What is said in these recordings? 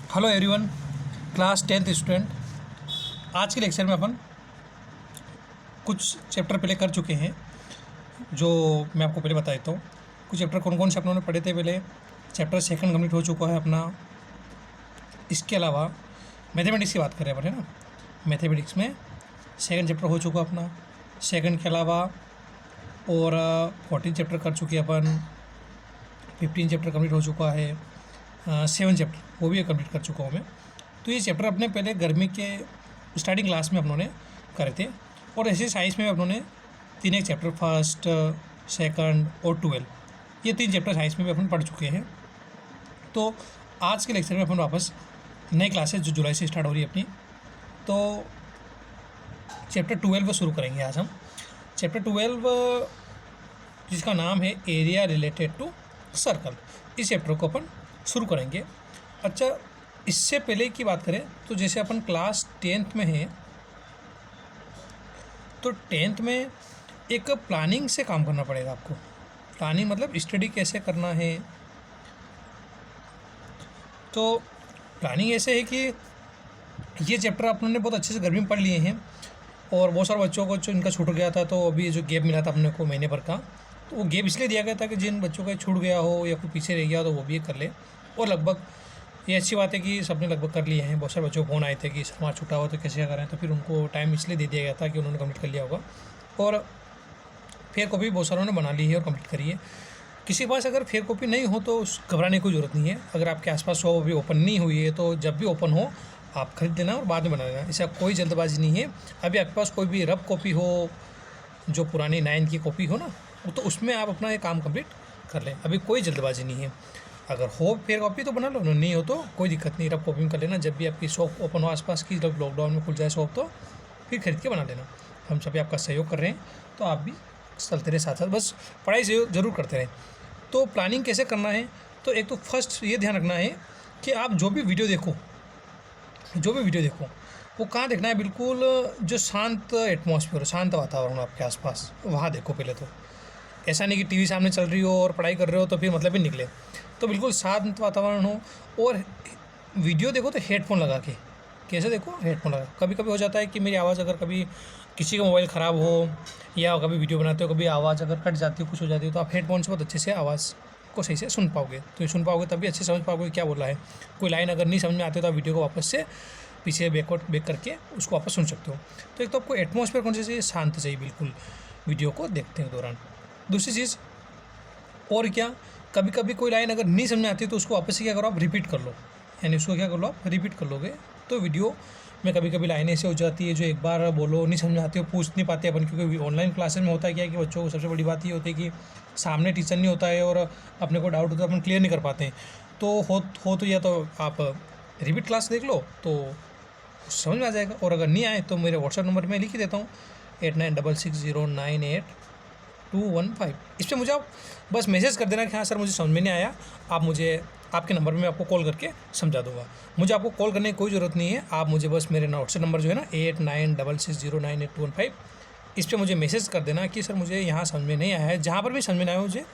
Hello everyone, class 10th student. आज के lecture में अपन कुछ चैप्टर पहले कर चुके हैं, जो मैं आपको पहले बता देता हूँ। कुछ चैप्टर कौन कौन से अपनों ने पढ़े थे पहले। चैप्टर सेकंड कंप्लीट हो चुका है अपना। इसके अलावा मैथमेटिक्स की बात करें अपन, है ना। मैथमेटिक्स में सेकंड चैप्टर हो चुका अपना। सेकंड के अलावा और 14 चैप्टर कर चुके अपन। 15 चैप्टर कंप्लीट हो चुका है। 7 चैप्टर वो भी कंप्लीट कर चुका हूँ मैं। तो ये चैप्टर अपने पहले गर्मी के स्टार्टिंग क्लास में अपनों ने करे थे। और ऐसे साइंस में अपनों ने 3 एक चैप्टर, फर्स्ट, सेकंड और 12, ये 3 चैप्टर साइंस में भी अपन पढ़ चुके हैं। तो आज के लेक्चर में अपन वापस नई क्लासेज जो जुलाई से स्टार्ट हो रही है अपनी, तो चैप्टर 12 शुरू करेंगे आज हम। चैप्टर 12 जिसका नाम है एरिया रिलेटेड टू सर्कल, इस चैप्टर को अपन शुरू करेंगे। अच्छा, इससे पहले की बात करें तो जैसे अपन क्लास 10th में हैं, तो 10th में एक प्लानिंग से काम करना पड़ेगा आपको। प्लानिंग मतलब स्टडी कैसे करना है। तो प्लानिंग ऐसे है कि ये चैप्टर अपन ने बहुत अच्छे से गर्मी में पढ़ लिए हैं, और बहुत सारे बच्चों को जो इनका छूट गया था, तो अभी जो गैप मिला था अपने को महीने भर का, तो वो गैप इसलिए दिया गया था कि जिन बच्चों का छूट गया हो या कोई पीछे रह गया हो तो वो भी कर ले। और लगभग ये अच्छी बात है कि सबने लगभग कर लिए हैं। बहुत सारे बच्चों को फ़ोन आए थे कि सर छूटा हो तो कैसे क्या करें, तो फिर उनको टाइम इसलिए दे दिया गया था कि उन्होंने कंप्लीट कर लिया होगा। और फेयर कॉपी बहुत सारों ने बना ली है और कंप्लीट करी है। किसी के पास अगर फेयर कॉपी नहीं हो तो घबराने की कोई ज़रूरत नहीं है। अगर आपके आसपास शॉप अभी ओपन नहीं हुई है तो जब भी ओपन हो आप खरीद लेना और बाद में बना लेना। इससे कोई जल्दबाजी नहीं है। अभी आपके पास कोई भी रफ कॉपी हो, जो पुरानी 9th की कॉपी हो ना, तो उसमें आप अपना ये काम कंप्लीट कर लें। अभी कोई जल्दबाजी नहीं है। अगर हो फेयर कॉपी तो बना लो, नहीं हो तो कोई दिक्कत नहीं, रफ कॉपी में कर लेना। जब भी आपकी शॉप ओपन हो आसपास की, जब लॉकडाउन में खुल जाए शॉप, तो फिर खरीद के बना लेना। हम सभी आपका सहयोग कर रहे हैं, तो आप भी चलते रहे साथ साथ, बस पढ़ाई ज़रूर करते रहें। तो प्लानिंग कैसे करना है, तो एक तो फर्स्ट ये ध्यान रखना है कि आप जो भी वीडियो देखो वो कहाँ देखना है, बिल्कुल जो शांत एटमॉस्फेयर, शांत वातावरण आपके आसपास, वहाँ देखो पहले तो। ऐसा नहीं कि टीवी सामने चल रही हो और पढ़ाई कर रहे हो तो फिर मतलब ही निकले। तो बिल्कुल शांत वातावरण हो। और वीडियो देखो तो हेडफोन लगा के। कैसे देखो, हेडफोन लगा। कभी कभी हो जाता है कि मेरी आवाज़ अगर कभी किसी का मोबाइल ख़राब हो या कभी वीडियो बनाते हो कभी आवाज़ अगर कट जाती हो, कुछ हो जाती है, तो आप हेडफोन से बहुत अच्छे से आवाज़ को सही से सुन पाओगे। तो ये सुन पाओगे तभी अच्छे समझ पाओगे क्या बोल रहा है। कोई लाइन अगर नहीं समझ में आती तो आप वीडियो को वापस से पीछे बैक करके उसको वापस सुन सकते हो। तो एक तो आपको एटमॉस्फेयर कौन सी चाहिए, शांत चाहिए बिल्कुल वीडियो को देखते हैं दौरान। दूसरी चीज़ और क्या, कभी कभी कोई लाइन अगर नहीं समझ में आती तो उसको वापस से क्या करो, आप रिपीट कर लो। यानी उसको क्या कर लो, आप रिपीट कर लोगे तो वीडियो में कभी कभी लाइनें ऐसे हो जाती है जो एक बार बोलो नहीं समझ में आती हो, पूछ नहीं पाते अपन। क्योंकि ऑनलाइन क्लासेस में होता है क्या है कि बच्चों को सबसे बड़ी बात ये होती है कि सामने टीचर नहीं होता है और अपने को डाउट होता है, अपन क्लियर नहीं कर पाते हैं। तो हो तो या तो आप रिपीट क्लास देख लो तो समझ में आ जाएगा। और अगर नहीं आए तो मेरे व्हाट्सएप नंबर में लिख ही देता हूँ 8966098215। इस पर मुझे आप बस मैसेज कर देना कि हाँ सर मुझे समझ में नहीं आया। आप मुझे आपके नंबर में आपको कॉल करके समझा दूंगा। मुझे आपको कॉल करने की कोई ज़रूरत नहीं है। आप मुझे बस मेरे व्हाट्सएप नंबर जो है ना 8966098215, इस पर मुझे मैसेज कर देना कि सर मुझे यहाँ समझ में नहीं आया है। जहाँ पर भी समझ में नहीं आया मुझे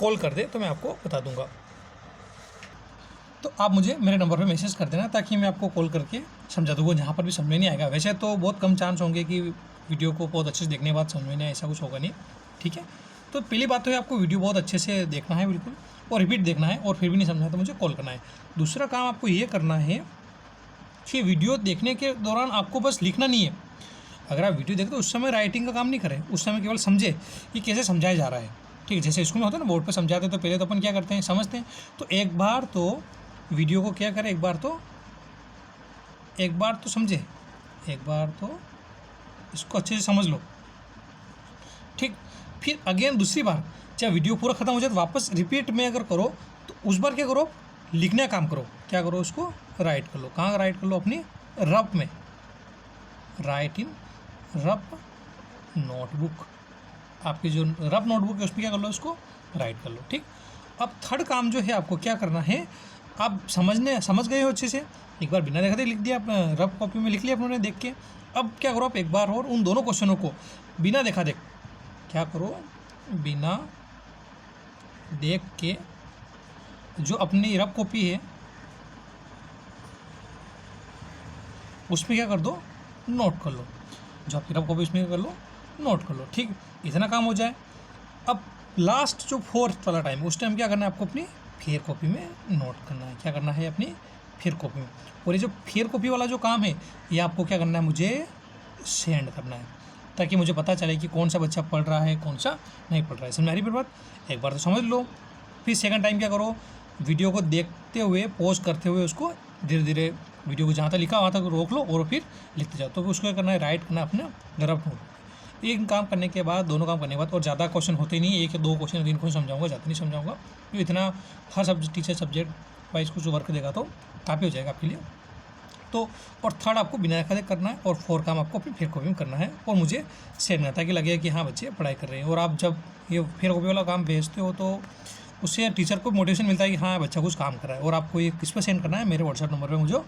कॉल कर दे तो मैं आपको बता दूँगा। तो आप मुझे मेरे नंबर पे मैसेज कर देना ताकि मैं आपको कॉल करके समझा दूँगा जहाँ पर भी समझ में नहीं आएगा। वैसे तो बहुत कम चांस होंगे कि वीडियो को बहुत अच्छे से देखने के बाद समझ में नहीं आए, ऐसा कुछ होगा नहीं। ठीक है, तो पहली बात तो है आपको वीडियो बहुत अच्छे से देखना है बिल्कुल, और रिपीट देखना है। और फिर भी नहीं समझा तो मुझे कॉल करना है। दूसरा काम आपको ये करना है कि वीडियो देखने के दौरान आपको बस लिखना नहीं है। अगर आप वीडियो देखते हो उस समय राइटिंग का काम नहीं करें, उस समय केवल समझे कि कैसे समझाया जा रहा है। ठीक है, जैसे स्कूल में होता है ना, बोर्ड पर समझाते तो पहले तो अपन क्या करते हैं, समझते हैं। तो एक बार तो वीडियो को क्या करें, एक बार तो समझे, एक बार तो इसको अच्छे से समझ लो। ठीक, फिर अगेन दूसरी बार जब वीडियो पूरा ख़त्म हो जाए तो वापस रिपीट में अगर करो तो उस बार क्या करो, लिखने का काम करो। क्या करो, उसको राइट कर लो। कहाँ राइट कर लो, अपनी रफ में, राइट इन रफ नोटबुक। आपकी जो रफ नोटबुक है उसमें क्या कर लो, उसको राइट कर लो। ठीक, अब थर्ड काम जो है आपको क्या करना है, आप समझ गए हो अच्छे से, एक बार बिना देखते लिख दिया, आप रफ कॉपी में लिख लिया अपने देख के। अब क्या करो, आप एक बार और उन दोनों क्वेश्चनों को बिना देखा क्या करो, बिना देख के जो अपनी रफ कॉपी है उसमें क्या कर दो, नोट कर लो, जो आपकी रफ कॉपी उसमें कर लो, नोट कर लो, ठीक। इतना काम हो जाए। अब लास्ट जो फोर्थ वाला टाइम, उस टाइम क्या करना है आपको, अपनी फेयर कॉपी में नोट करना है। क्या करना है, अपनी फेयर कॉपी में। और ये जो फेयर कॉपी वाला जो काम है, ये आपको क्या करना है, मुझे सेंड करना है, ताकि मुझे पता चले कि कौन सा बच्चा पढ़ रहा है, कौन सा नहीं पढ़ रहा है। समझ आ रही है बात? एक बार तो समझ लो, फिर सेकंड टाइम क्या करो, वीडियो को देखते हुए, पॉज करते हुए उसको धीरे धीरे वीडियो को जहाँ तक लिखा वहाँ तक रोक लो और फिर लिखते जाओ। तो उसको क्या करना है, राइट करना है अपना रफ नोट। एक काम करने के बाद, दोनों काम करने के बाद, और ज़्यादा क्वेश्चन होते ही नहीं, एक या दो क्वेश्चन 3 क्वेश्चन समझाऊंगा, ज़्यादा नहीं समझाऊंगा, क्योंकि इतना हर टीचर सब्जेक्ट वाइज कुछ वर्क देगा तो काफ़ी हो जाएगा आपके लिए। तो और थर्ड आपको बिना खाते करना है, और फोर्थ काम आपको अपनी फेयर कॉपी में करना है, और मुझे सेंड करना है, ताकि लगेगा कि हाँ बच्चे पढ़ाई कर रहे हैं। और आप जब ये फेयर कॉपी वाला काम भेजते हो तो उससे टीचर को मोटिवेशन मिलता है कि हाँ बच्चा कुछ काम कर रहा है। और आपको ये किस पर सेंड करना है, मेरे व्हाट्सएप नंबर पर मुझे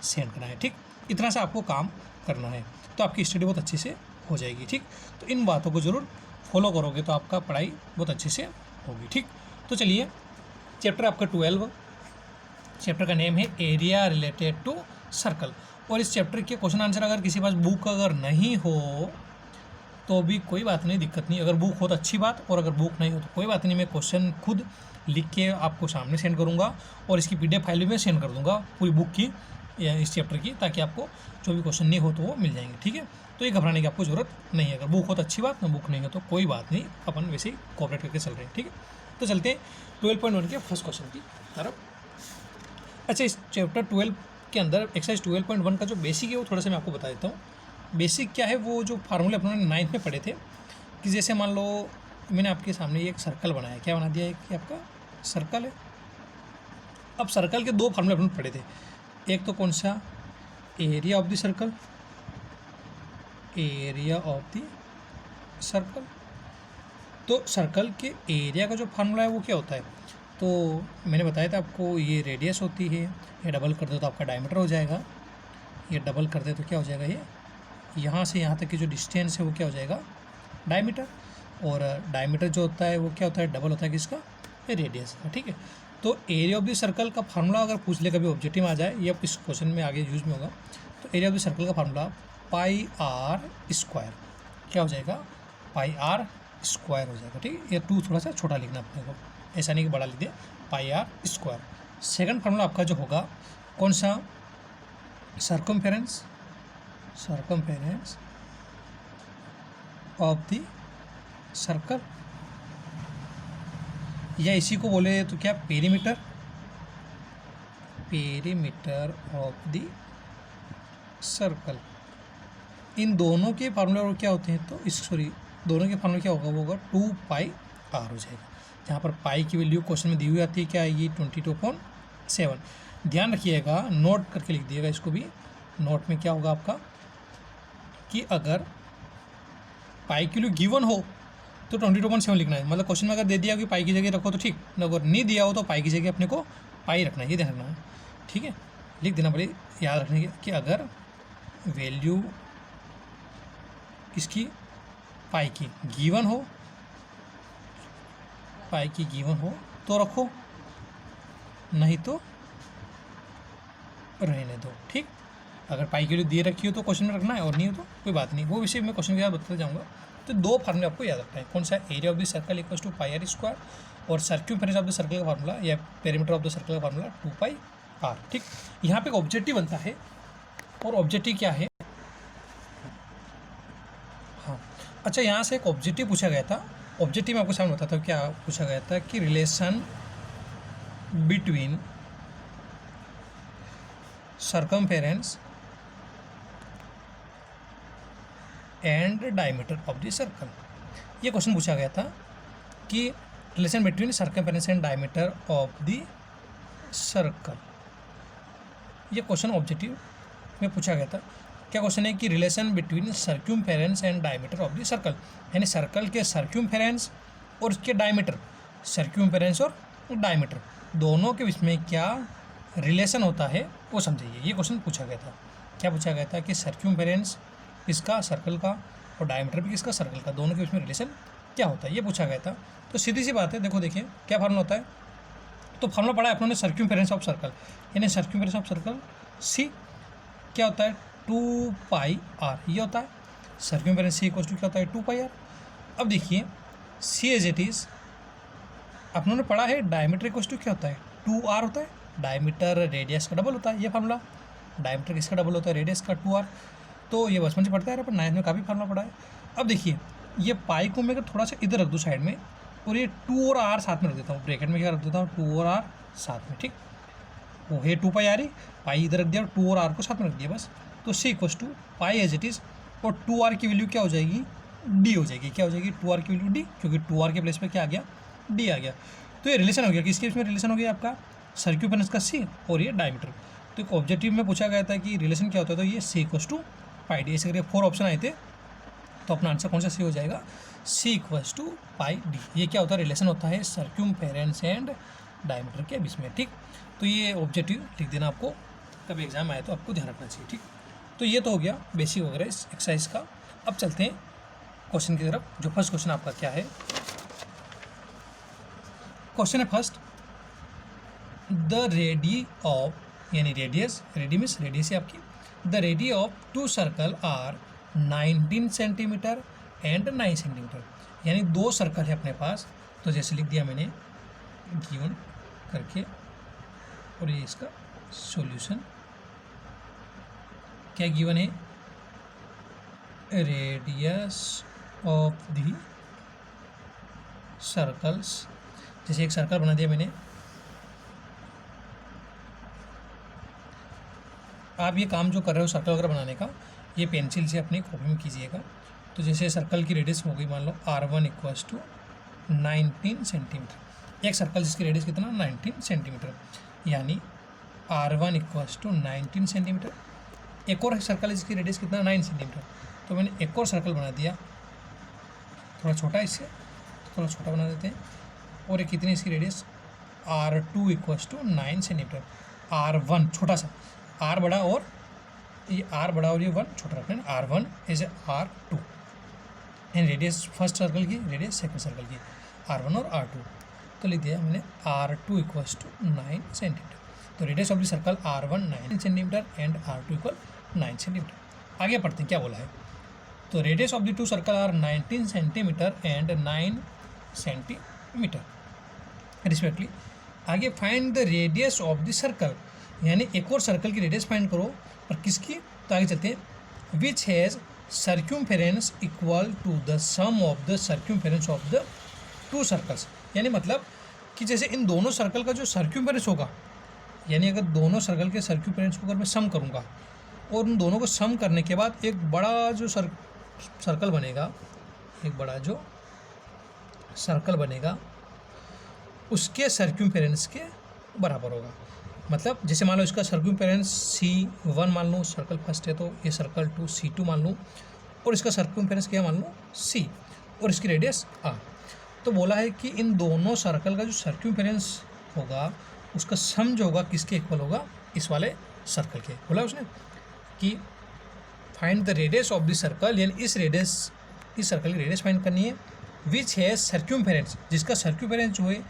सेंड करना है, ठीक। इतना सा आपको काम करना है, तो आपकी स्टडी बहुत अच्छे से हो जाएगी, ठीक। तो इन बातों को ज़रूर फॉलो करोगे तो आपका पढ़ाई बहुत अच्छे से होगी, ठीक। तो चलिए, चैप्टर आपका 12, चैप्टर का नेम है एरिया रिलेटेड टू सर्कल। और इस चैप्टर के क्वेश्चन आंसर अगर किसी पास बुक अगर नहीं हो तो भी कोई बात नहीं, दिक्कत नहीं। अगर बुक हो तो अच्छी बात, और अगर बुक नहीं हो तो कोई बात नहीं, मैं क्वेश्चन खुद लिख के आपको सामने सेंड करूँगा, और इसकी PDF फाइल भी मैं सेंड कर दूँगा पूरी बुक की या इस चैप्टर की, ताकि आपको जो भी क्वेश्चन नहीं हो तो वो मिल जाएंगे, ठीक है। तो ये घबराने की आपको ज़रूरत नहीं है। अगर बुक हो तो अच्छी बात, ना बुक नहीं हो तो कोई बात नहीं, अपन वैसे ही कोऑपरेट करके चल रहे हैं, ठीक है। तो चलते हैं 12.1 के फर्स्ट क्वेश्चन की तरफ। अच्छा, इस चैप्टर 12 के अंदर एक्सरसाइज 12.1 का जो बेसिक है वो थोड़ा सा मैं आपको बता देता हूँ। बेसिक क्या है, वो जो फार्मूले अपने 9th में पढ़े थे, कि जैसे मान लो मैंने आपके सामने एक सर्कल बनाया, क्या बना दिया है कि आपका सर्कल है। अब सर्कल के 2 फार्मूले अपने पढ़े थे, एक तो कौन सा, area of the circle, area of the circle. तो सर्कल के एरिया का जो फार्मूला है वो क्या होता है, तो मैंने बताया था आपको, ये रेडियस होती है, ये डबल कर दो तो आपका डायमीटर हो जाएगा, ये डबल कर दे तो क्या हो जाएगा, ये यहाँ से यहाँ तक की जो डिस्टेंस है वो क्या हो जाएगा, डायमीटर। और डायमीटर जो होता है वो क्या होता है, डबल होता है किसका, ये रेडियस का, ठीक है। तो एरिया ऑफ द सर्कल का फार्मूला अगर पूछ ले कभी ऑब्जेक्टिव में आ जाए, या इस क्वेश्चन में आगे यूज में होगा, तो एरिया ऑफ द सर्कल का फार्मूला पाई आर स्क्वायर, क्या हो जाएगा, पाई आर स्क्वायर हो जाएगा, ठीक है। ये 2 थोड़ा सा छोटा लिखना अपने को, ऐसा नहीं कि बड़ा लिख दे, pi r square. Second formula आपका जो होगा कौन सा, circumference, circumference of the circle, या इसी को बोले तो क्या, perimeter, perimeter of the circle. इन दोनों के फार्मूले क्या होते हैं, तो इस दोनों के फार्मूले क्या होगा, वो होगा 2 पाई आर हो जाएगा। जहाँ पर पाई की वैल्यू क्वेश्चन में दी हुई आती है, क्या आएगी, 22.7। ध्यान रखिएगा, नोट करके लिख दिएगा इसको भी। नोट में क्या होगा आपका, कि अगर पाई की वैल्यू गिवन हो तो 22.7 लिखना है। मतलब क्वेश्चन में अगर दे दिया कि पाई की जगह रखो तो ठीक, अगर नहीं दिया हो तो पाई की जगह अपने को पाई रखना है, ये ध्यान रखना है, ठीक है। लिख देना पड़े, याद रखने के कि अगर वैल्यू इसकी पाई की गिवन हो, पाई की गिवन हो तो रखो, नहीं तो रहने दो, ठीक। अगर पाई की वैल्यू दिए रखी हो तो क्वेश्चन में रखना है, और नहीं हो तो कोई बात नहीं, वो विषय मैं क्वेश्चन के बाद बताते जाऊँगा। तो 2 फार्मूले आपको याद रखना है, कौन सा, area of the circle equals to pi r square, और सर्क्यूमफेरेंस ऑफ द सर्कल का फार्मूला या पेरीमीटर ऑफ द सर्कल का फार्मूला 2 पाई आर, ठीक। यहाँ पे एक ऑब्जेक्टिव बनता है, और ऑब्जेक्टिव क्या है, हाँ अच्छा, यहाँ से एक ऑब्जेक्टिव पूछा गया था। ऑब्जेक्टिव में आपको सामने बताता हूँ क्या पूछा गया था, कि relation between circumference and diameter of the circle. ये क्वेश्चन पूछा गया था कि relation between circumference and diameter of the circle. ये क्वेश्चन ऑब्जेक्टिव में पूछा गया था। क्या क्वेश्चन है कि relation between circumference and diameter of the circle, यानी सर्कल के सर्क्यूमफेरेंस और उसके डायमीटर, सर्क्यूमफेरेंस और डायमीटर दोनों के बीच में क्या रिलेशन होता है वो समझिए। ये क्वेश्चन पूछा गया था। क्या पूछा गया था कि सर्क्यूमफेरेंस किसका, सर्कल का, और डायमीटर भी किसका, सर्कल का, दोनों के बीच में रिलेशन क्या होता है, ये पूछा गया था। तो सीधी सी बात है, देखो देखिए क्या फार्मूला होता है। तो फार्मूला पढ़ा है अपनों ने, सर्क्यूमफेरेंस ऑफ सर्कल, यानी सर्क्यूमफेरेंस ऑफ सर्कल सी क्या होता है, 2 पाई आर, ये होता है सर्कमफेरेंस सी इक्वल्स टू क्या होता है 2 पाई आर। अब देखिए सी एज इट इज़ अपनों ने पढ़ा है डायमीटर इक्वल्स टू क्या होता है 2 आर होता है, डायमीटर रेडियस का डबल होता है, ये फार्मूला डायमीटर किसका डबल होता है रेडियस का 2 आर। तो ये बचपन से पढ़ता है, अपन 9th में काफ़ी फार्मूला पढ़ा है। अब देखिए ये पाई को मैं अगर थोड़ा सा इधर रख दूँ साइड में, और ये 2 और आर साथ में रख देता हूँ, ब्रैकेट में क्या रख देता हूँ 2 और आर साथ में, ठीक। वो है 2 पाई आर ही, पाई इधर रख दिया और 2 और आर को साथ में रख दिया बस। तो c equals to pi as it is, और 2 आर की वैल्यू क्या हो जाएगी डी हो जाएगी, क्या हो जाएगी 2 आर की वैल्यू डी, क्योंकि 2 आर के प्लेस पे क्या आ गया डी आ गया। तो ये रिलेशन हो गया, किसके इसमें रिलेशन हो गया आपका सर्क्यूफेरेंस का सी और ये डायमीटर। तो एक ऑब्जेक्टिव में पूछा गया था कि रिलेशन क्या होता है, तो ये सी इक्वल्स टू पाई डी, ऐसे करके 4 ऑप्शन आए थे। तो अपना आंसर कौन सा सी हो जाएगा सी इक्वल्स टू पाई डी। ये क्या होता है रिलेशन होता है सर्क्यूमफेरेंस एंड डायमीटर के बीच में, ठीक। तो ये ऑब्जेक्टिव लिख देना आपको, कभी एग्जाम आए तो आपको ध्यान रखना चाहिए, ठीक। तो ये तो हो गया बेसिक वगैरह इस एक्सरसाइज का। अब चलते हैं क्वेश्चन की तरफ। जो फर्स्ट क्वेश्चन आपका क्या है, क्वेश्चन है फर्स्ट, द रेडी ऑफ, यानी रेडियस, रेडी मीन्स रेडियस है आपकी, the radii of 2 circle are 19 centimetre and 9 centimetre, यानी 2 सर्कल है अपने पास। तो जैसे लिख दिया मैंने गिवन करके, और ये इसका सॉल्यूशन क्या गिवन है, रेडियस ऑफ द सर्कल्स। जैसे एक सर्कल बना दिया मैंने, आप ये काम जो कर रहे हो सर्कल वगैरह बनाने का, ये पेंसिल से अपनी कॉपी में कीजिएगा। तो जैसे सर्कल की रेडियस हो गई, मान लो R1 इक्वल्स टू 19 सेंटीमीटर, एक सर्कल जिसकी रेडियस कितना 19 सेंटीमीटर, यानी R1 इक्वल्स टू 19 सेंटीमीटर। एक और सर्कल है जिसकी रेडियस कितना 9 सेंटीमीटर, तो मैंने एक और सर्कल बना दिया, थोड़ा छोटा इससे, थोड़ा छोटा बना देते हैं। और ये कितनी इसकी radius R2 equals to 9 centimetre, R1 छोटा सा, R बड़ा और ये R बड़ा और ये 1 छोटा रखना है। R1 is R2, and radius first circle की, रेडियस सेकंड सर्कल की, R1 और R2। तो लिख दिया मैंने R2 इक्वल्स टू 9 सेंटीमीटर। तो radius of the circle R1 9 centimetre and R2 equal 9 centimetre. आगे पढ़ते हैं क्या बोला है। तो radius of the 2 circle are 19 centimetre and 9 centimetre respectively. आगे find the radius of the circle, यानी एक और सर्कल की रेडियस फाइंड करो, और किसकी, तो आगे चलते हैं। Which has circumference equal to the sum of the circumference of the 2 circles, यानी मतलब कि जैसे इन दोनों सर्कल का जो सर्क्यूमफेरेंस होगा, यानी अगर दोनों सर्कल के सर्क्यूमफेरेंस को अगर मैं सम करूँगा, और उन दोनों को सम करने के बाद एक बड़ा जो सर्कल बनेगा, एक बड़ा जो सर्कल बनेगा उसके सर्क्यूमफेरेंस के बराबर होगा। मतलब जैसे मान लो इसका सर्क्यूमफेरेंस C1 मान लो, सर्कल फर्स्ट है, तो ये सर्कल 2 C2 मान लो, और इसका सर्क्यूमफेरेंस क्या मान लो C, और इसकी रेडियस R। तो बोला है कि इन दोनों सर्कल का जो सर्क्यूमफेरेंस होगा उसका सम जो होगा किसके इक्वल होगा, इस वाले सर्कल के। बोला उसने कि find the radius of the circle, यानी इस सर्कल की रेडियस फाइंड करनी है। विच है सर्क्यूमफेरेंस, जिसका सर्क्यूमफेरेंस जो है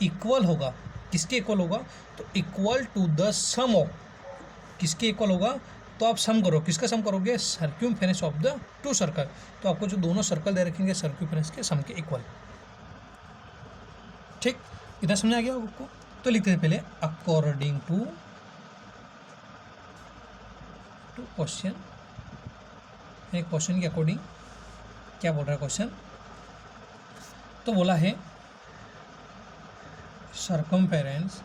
इक्वल होगा, किसके इक्वल होगा, तो equal to the sum of, किसके इक्वल होगा, तो आप सम करो, किसका सम करोगे, सर्क्यूमफेरेंस ऑफ द 2 सर्कल। तो आपको जो दोनों सर्कल दे रखेंगे सर्क्यूमफेरेंस के सम के इक्वल, ठीक। इतना समझा गया आपको। तो लिखते हैं पहले अकॉर्डिंग टू क्वेश्चन, क्वेश्चन के अकॉर्डिंग क्या बोल रहा है क्वेश्चन, तो बोला है circumference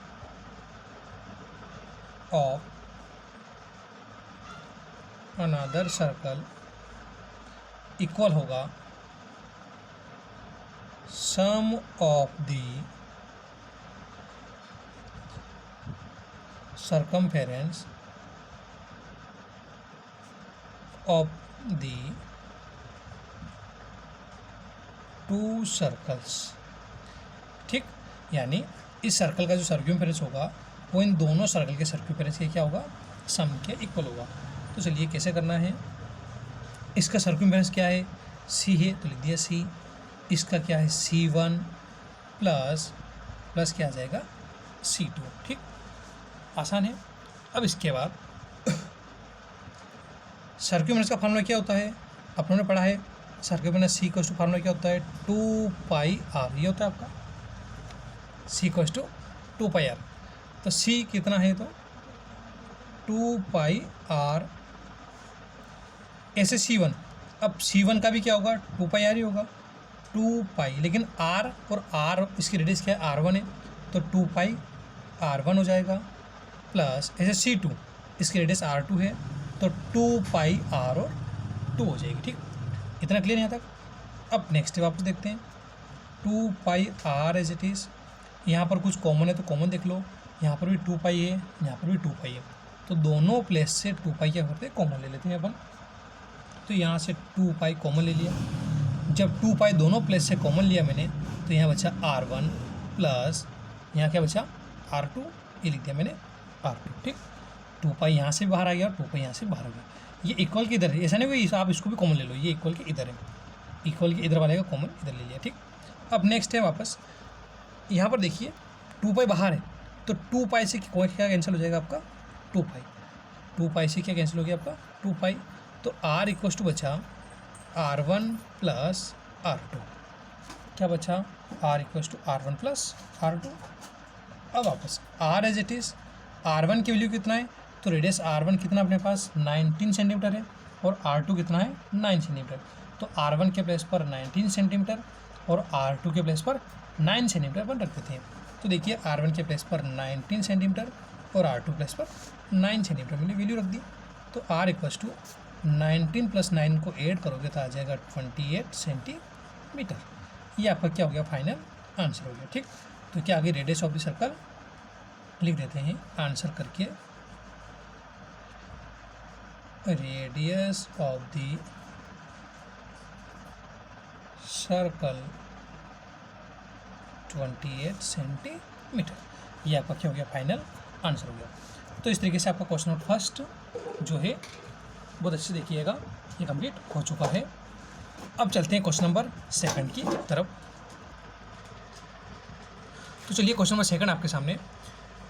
of another circle equal होगा sum of the circumference of the 2 circles, ठीक। यानी इस सर्कल का जो सर्क्यूमफेरेंस होगा वो इन दोनों सर्कल के सर्क्यूमफेरेंस के क्या होगा, सम के इक्वल होगा। तो चलिए कैसे करना है, इसका सर्क्यूमफेरेंस क्या है C है, तो लिख दिया C। इसका क्या है C1 प्लस क्या आ जाएगा C2, ठीक, आसान है। अब इसके बाद सर्क्यूमेंस का फार्मूला क्या होता है, आप लोगों ने पढ़ा है, सर्क्यूमेंस सी इक्वल्स टू फार्मूला क्या होता है, 2πr, ये होता है आपका सी इक्वल्स टू 2πr। तो सी कितना है, तो 2πr, ऐसे C1, अब C1 का भी क्या होगा, 2πr ही होगा, 2π, लेकिन r और r इसकी रेडियस क्या है, r1 है, तो 2πr1 हो जाएगा, प्लस ऐसे C2 इसकी रेडियस r2 है, तो 2πr और 2 हो जाएगी। ठीक, इतना क्लियर यहाँ तक। अब नेक्स्ट वापस देखते हैं, 2πr एज इट इज़, यहाँ पर कुछ कॉमन है तो कॉमन देख लो, यहाँ पर भी 2π है, यहाँ पर भी 2π है, तो दोनों प्लेस से 2π क्या करते हैं, कॉमन ले लेते हैं अपन। तो यहाँ से 2π कॉमन ले लिया, जब 2π दोनों प्लेस से कॉमन लिया मैंने, तो यहाँ बचा r1 प्लस यहाँ क्या बचा r2, ये लिख दिया मैंने r2। ठीक, 2π यहाँ से बाहर आ गया और 2π यहाँ से बाहर आ गया, ये इक्वल के इधर है, ऐसा नहीं हुई, आप इसको भी कॉमन ले लो, ये इक्वल के इधर है, इक्वल के इधर वाले का कॉमन इधर ले लिया। ठीक, अब नेक्स्ट है वापस, यहाँ पर देखिए 2π बाहर है, तो 2π से क्या कैंसिल हो जाएगा आपका, 2π से क्या कैंसिल हो गया आपका 2π, तो r इक्वल्स टू बचा r1 प्लस r2, क्या बचा r equals to r1 plus r2। अब वापस r as it is, r1 की वैल्यू कितना है, तो रेडियस r1 कितना अपने पास 19 सेंटीमीटर है और r2 कितना है 9 सेंटीमीटर, तो r1 के प्लेस पर 19 सेंटीमीटर और r2 के प्लेस पर 9 सेंटीमीटर अपन रख देते हैं। तो देखिए r1 के प्लेस पर 19 सेंटीमीटर और r2 प्लेस पर 9 सेंटीमीटर मैंने वैल्यू रख दी, तो r इक्वल्स टू 19 प्लस 9 को ऐड करोगे तो आ जाएगा 28 सेंटीमीटर। ये आपका क्या हो गया, फाइनल आंसर हो गया। ठीक, तो क्या आगे रेडियस ऑफ द सर्कल लिख देते हैं आंसर करके, radius of the circle 28 centimetre, ये आपका क्या हो गया, फाइनल आंसर हो गया। तो इस तरीके से आपका क्वेश्चन नंबर फर्स्ट जो है बहुत अच्छे देखिएगा, ये कंप्लीट हो चुका है। अब चलते हैं क्वेश्चन नंबर सेकंड की तरफ। तो चलिए क्वेश्चन नंबर सेकंड आपके सामने,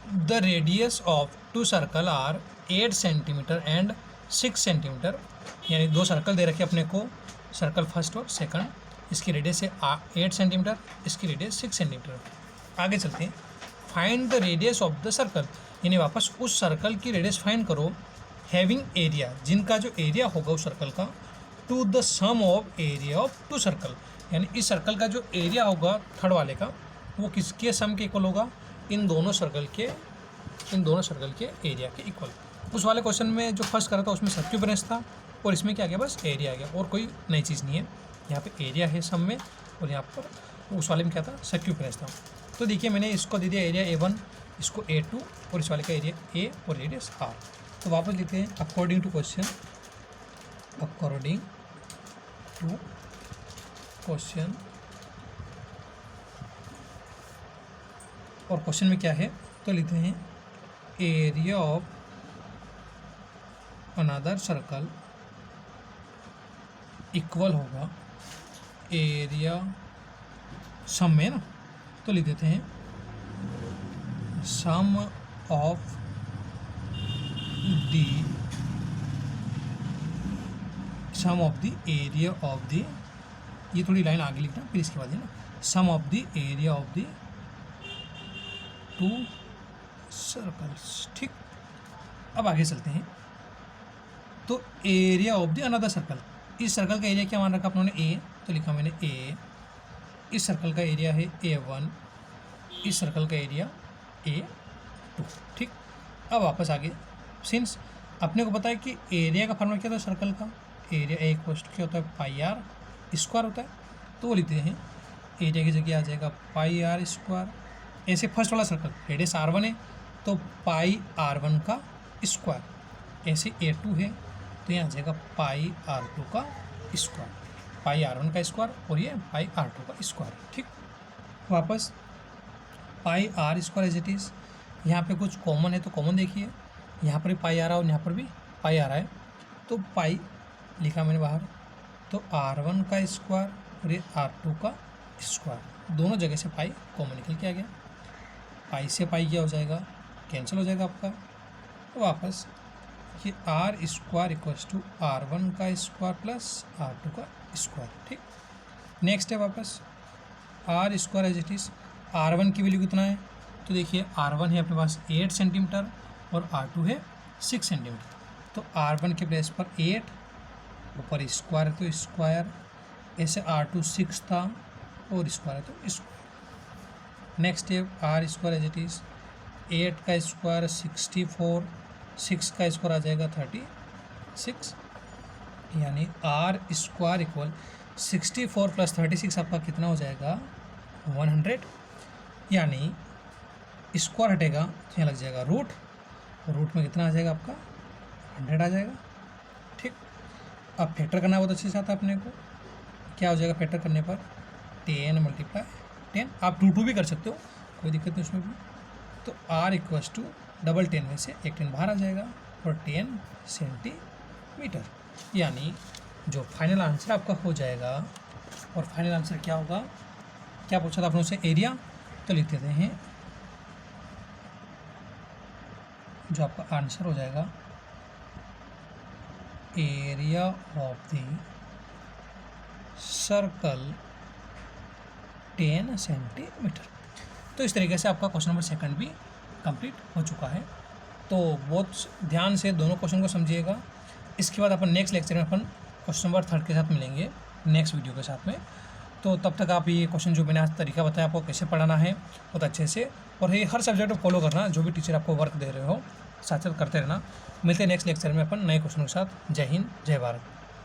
the radius of two circle are 8 centimetre and 6 centimetre, यानी दो सर्कल दे रखे अपने को, सर्कल फर्स्ट और सेकंड, इसकी रेडियस है 8 सेंटीमीटर, इसकी रेडियस 6 सेंटीमीटर। आगे चलते हैं, find the radius of the circle, यानी वापस उस सर्कल की रेडियस फाइंड करो, हैविंग एरिया, जिनका जो एरिया होगा उस सर्कल का, to the sum of area of two circle, यानी इस सर्कल का जो एरिया होगा थर्ड वाले का, वो किसके सम के इक्वल होगा, इन दोनों सर्कल के एरिया के इक्वल। उस वाले क्वेश्चन में जो फर्स्ट करा था उसमें सर्क्यूफरेंस था, और इसमें क्या आ गया, बस एरिया आ गया, और कोई नई चीज़ नहीं है। यहाँ पे एरिया है सम में, और यहाँ पर उस वाले में क्या था, सर्क्यूफरेंस था। तो देखिए मैंने इसको दे दिया एरिया A1, इसको A2, और इस वाले का एरिया A और रेडियस R। तो वापस लिखते हैं, अकॉर्डिंग टू क्वेश्चन, और क्वेश्चन में क्या है, तो लिखते हैं area of another circle equal होगा एरिया सम में ना, तो लिख देते हैं sum of the area of the, ये थोड़ी लाइन आगे लिखना फिर इसके बाद है ना, sum of the area of the two circles. ठीक, अब आगे चलते हैं, तो area of the another circle, इस सर्कल का एरिया क्या मान रखा अपनों ने A, तो लिखा मैंने A, इस सर्कल का एरिया है A1, इस सर्कल का एरिया A2। ठीक, अब वापस आगे, सिंस अपने को पता है कि एरिया का फार्मूला क्या था सर्कल का, एरिया A इक्वल्स टू क्या होता है, पाई आर स्क्वायर होता है, तो वो लिखते हैं एरिया की जगह आ जाएगा पाई आर स्क्वायर। ऐसे फर्स्ट वाला सर्कल रेडियस R1 है, तो पाई R1 का स्क्वायर, ऐसे A2 है तो यहाँ आ जाएगा पाई R2 का स्क्वायर, पाई R1 का स्क्वायर और ये पाई R2 का स्क्वायर। ठीक, वापस pi r square as it is, यहाँ पे कुछ कॉमन है तो कॉमन देखिए, यहाँ पर भी पाई आ रहा है और यहाँ पर भी पाई आ रहा है, तो पाई लिखा मैंने बाहर, तो R1 का स्क्वायर और ये R2 का स्क्वायर, दोनों जगह से पाई कॉमन निकल के आ गया, पाई से पाई क्या हो जाएगा, कैंसिल हो जाएगा आपका। तो वापस देखिए are square equals to R1 का स्क्वायर प्लस R2 का स्क्वायर। ठीक, नेक्स्ट है वापस r square as it is. R1 की वैल्यू कितना है, तो देखिए R1 है अपने पास 8 सेंटीमीटर और R2 है 6 सेंटीमीटर। तो R1 के प्लेस पर 8, ऊपर स्क्वायर है तो स्क्वायर, ऐसे R2 6 था और स्क्वायर है तो स्क्वायर। नेक्स्ट है r square as it is, 8 का स्क्वायर 64, 6 का स्क्वायर आ जाएगा 36, यानी आर स्क्वायर इक्वल 64 प्लस 36 आपका कितना हो जाएगा 100, यानी स्क्वायर हटेगा तो यहाँ लग जाएगा रूट, और रूट में कितना आ जाएगा आपका 100 आ जाएगा। ठीक, अब फैक्टर करना बहुत अच्छे से आता है अपने को। क्या हो जाएगा फैक्टर करने पर 10 × 10, आप 2 भी कर सकते हो, कोई दिक्कत नहीं उसमें भी। तो R इक्वल्स टू डबल 10 में से एक 10 बाहर आ जाएगा और 10 सेंटीमीटर, यानी जो फाइनल आंसर आपका हो जाएगा। और फाइनल आंसर क्या होगा, क्या पूछा था आपने उससे, एरिया, तो लिख देते हैं जो आपका आंसर हो जाएगा area of the circle 10 centimetre. तो इस तरीके से आपका क्वेश्चन नंबर 2 भी कंप्लीट हो चुका है। तो बहुत ध्यान से दोनों क्वेश्चन को समझिएगा। इसके बाद अपन नेक्स्ट लेक्चर में अपन क्वेश्चन नंबर 3 के साथ मिलेंगे, नेक्स्ट वीडियो के साथ में। तो तब तक आप ये क्वेश्चन जो मैंने आज तरीका बताया आपको कैसे पढ़ाना है बहुत अच्छे से, और ये हर सब्जेक्ट को फॉलो करना, जो भी टीचर आपको वर्क दे रहे हो साथ साथ करते रहना। मिलते हैं नेक्स्ट लेक्चर में अपन नए क्वेश्चन के साथ। जय हिंद, जय भारत।